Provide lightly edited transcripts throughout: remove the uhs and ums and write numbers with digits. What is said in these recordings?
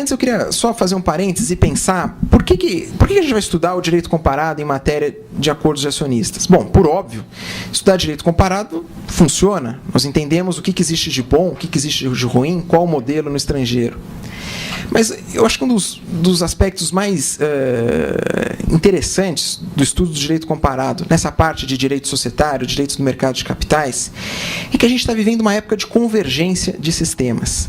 Antes eu queria só fazer um parênteses e pensar por que a gente vai estudar o direito comparado em matéria de acordos de acionistas? Bom, por óbvio, estudar direito comparado funciona. Nós entendemos o que existe de bom, o que existe de ruim, qual o modelo no estrangeiro. Mas eu acho que um dos aspectos mais interessantes do estudo do direito comparado, nessa parte de direito societário, direitos do mercado de capitais, é que a gente está vivendo uma época de convergência de sistemas.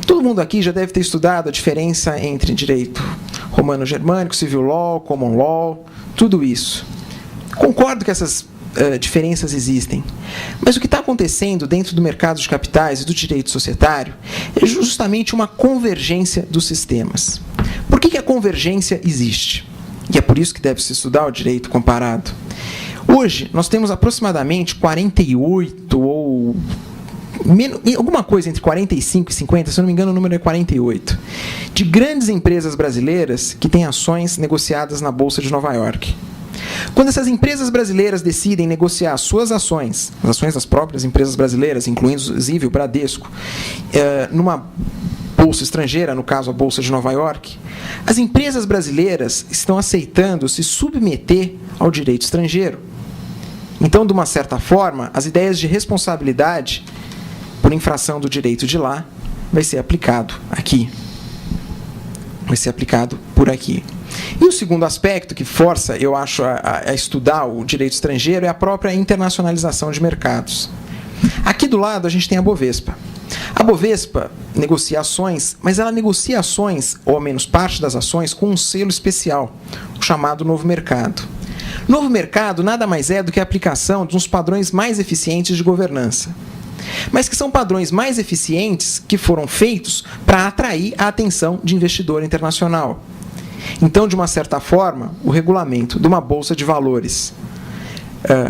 Todo mundo aqui já deve ter estudado a diferença entre direito romano-germânico, civil law, common law, tudo isso. Concordo que essas diferenças existem. Mas o que está acontecendo dentro do mercado de capitais e do direito societário é justamente uma convergência dos sistemas. Por que a convergência existe? E é por isso que deve se estudar o direito comparado. Hoje, nós temos aproximadamente 48 ou alguma coisa entre 45 e 50, se eu não me engano o número é 48, de grandes empresas brasileiras que têm ações negociadas na Bolsa de Nova York. Quando essas empresas brasileiras decidem negociar suas ações, as ações das próprias empresas brasileiras, inclusive o Bradesco, numa bolsa estrangeira, no caso a Bolsa de Nova York, as empresas brasileiras estão aceitando se submeter ao direito estrangeiro. Então, de uma certa forma, as ideias de responsabilidade por infração do direito de lá vai ser aplicado aqui. Vai ser aplicado por aqui. E o segundo aspecto que força, eu acho, a estudar o direito estrangeiro é a própria internacionalização de mercados. Aqui do lado a gente tem a Bovespa. A Bovespa negocia ações, mas ela negocia ações, ou ao menos parte das ações, com um selo especial, o chamado Novo Mercado. Novo Mercado nada mais é do que a aplicação de uns padrões mais eficientes de governança, mas que são padrões mais eficientes que foram feitos para atrair a atenção de investidor internacional. Então, de uma certa forma, o regulamento de uma bolsa de valores,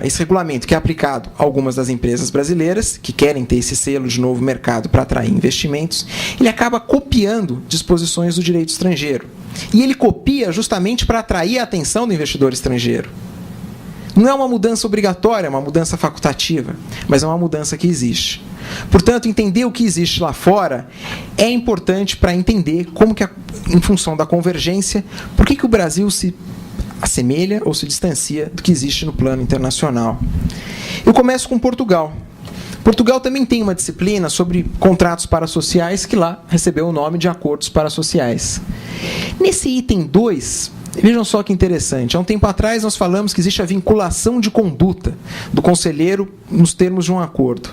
esse regulamento que é aplicado a algumas das empresas brasileiras, que querem ter esse selo de novo mercado para atrair investimentos, ele acaba copiando disposições do direito estrangeiro. E ele copia justamente para atrair a atenção do investidor estrangeiro. Não é uma mudança obrigatória, é uma mudança facultativa, mas é uma mudança que existe. Portanto, entender o que existe lá fora é importante para entender como que, em função da convergência, por que o Brasil se assemelha ou se distancia do que existe no plano internacional. Eu começo com Portugal. Portugal também tem uma disciplina sobre contratos parasociais que lá recebeu o nome de acordos parasociais. Nesse item 2, vejam só que interessante. Há um tempo atrás nós falamos que existe a vinculação de conduta do conselheiro nos termos de um acordo.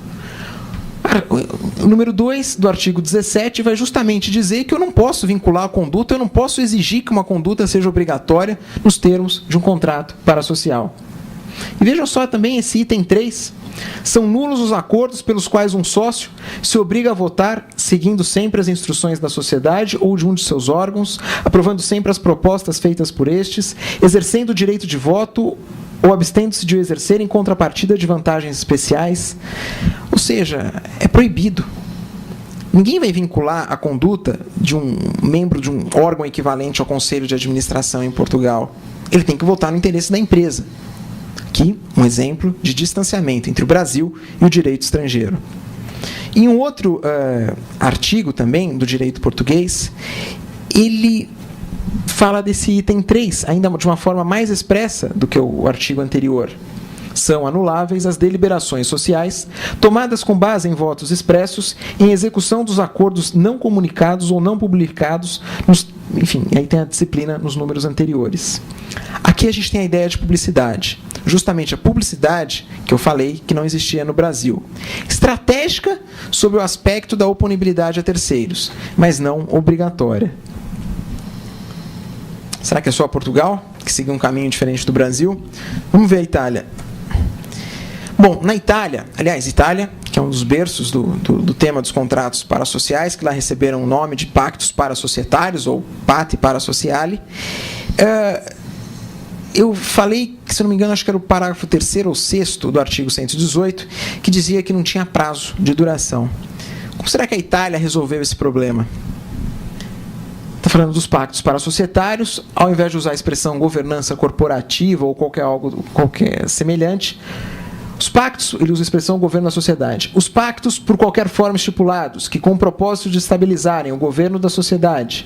O número 2 do artigo 17 vai justamente dizer que eu não posso vincular a conduta, eu não posso exigir que uma conduta seja obrigatória nos termos de um contrato parasocial. E vejam só também esse item 3. São nulos os acordos pelos quais um sócio se obriga a votar seguindo sempre as instruções da sociedade ou de um de seus órgãos, aprovando sempre as propostas feitas por estes, exercendo o direito de voto ou abstendo-se de o exercer em contrapartida de vantagens especiais. Ou seja, é proibido. Ninguém vai vincular a conduta de um membro de um órgão equivalente ao Conselho de Administração em Portugal. Ele tem que votar no interesse da empresa. Aqui, um exemplo de distanciamento entre o Brasil e o direito estrangeiro. Em um outro artigo também do direito português, ele fala desse item 3, ainda de uma forma mais expressa do que o artigo anterior. São anuláveis as deliberações sociais tomadas com base em votos expressos em execução dos acordos não comunicados ou não publicados, enfim, aí tem a disciplina nos números anteriores. Aqui a gente tem a ideia de publicidade. Justamente a publicidade que eu falei que não existia no Brasil. Estratégica sobre o aspecto da oponibilidade a terceiros, mas não obrigatória. Será que é só Portugal que segue um caminho diferente do Brasil? Vamos ver a Itália. Bom, na Itália, aliás, Itália, que é um dos berços do tema dos contratos parasociais, que lá receberam o nome de pactos parasocietários, ou patti parasociali, eu falei, que, se não me engano, acho que era o parágrafo 3º ou 6º do artigo 118, que dizia que não tinha prazo de duração. Como será que a Itália resolveu esse problema? Está falando dos pactos parasocietários, ao invés de usar a expressão governança corporativa ou qualquer semelhante, Os pactos, ele usa a expressão governo da sociedade. Os pactos, por qualquer forma estipulados, que com o propósito de estabilizarem o governo da sociedade,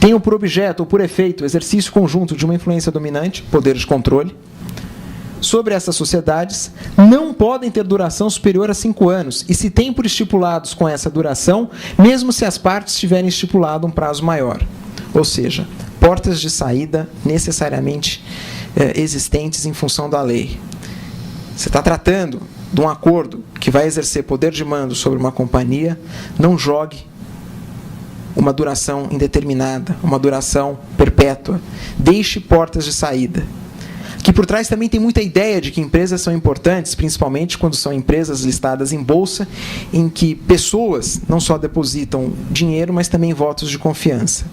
tenham por objeto ou por efeito o exercício conjunto de uma influência dominante, poder de controle, sobre essas sociedades, não podem ter duração superior a 5 anos, e se têm por estipulados com essa duração, mesmo se as partes tiverem estipulado um prazo maior. Ou seja, portas de saída necessariamente existentes em função da lei. Você está tratando de um acordo que vai exercer poder de mando sobre uma companhia, não jogue uma duração indeterminada, uma duração perpétua. Deixe portas de saída. Aqui por trás também tem muita ideia de que empresas são importantes, principalmente quando são empresas listadas em bolsa, em que pessoas não só depositam dinheiro, mas também votos de confiança.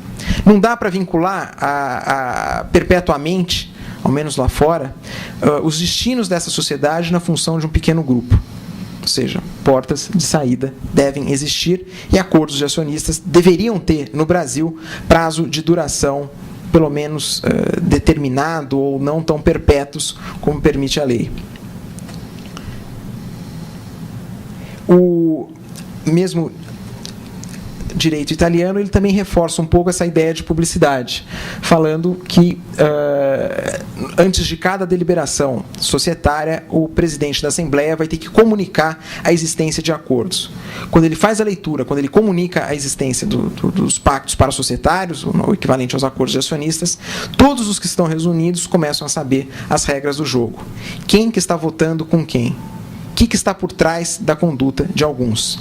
Não dá para vincular perpetuamente, ao menos lá fora, os destinos dessa sociedade na função de um pequeno grupo. Ou seja, portas de saída devem existir e acordos de acionistas deveriam ter, no Brasil, prazo de duração pelo menos determinado ou não tão perpétuos como permite a lei. O mesmo direito italiano, ele também reforça um pouco essa ideia de publicidade, falando que antes de cada deliberação societária, o presidente da Assembleia vai ter que comunicar a existência de acordos. Quando ele faz a leitura, quando ele comunica a existência dos pactos para-societários, o equivalente aos acordos de acionistas, todos os que estão reunidos começam a saber as regras do jogo. Quem que está votando com quem? O que está por trás da conduta de alguns?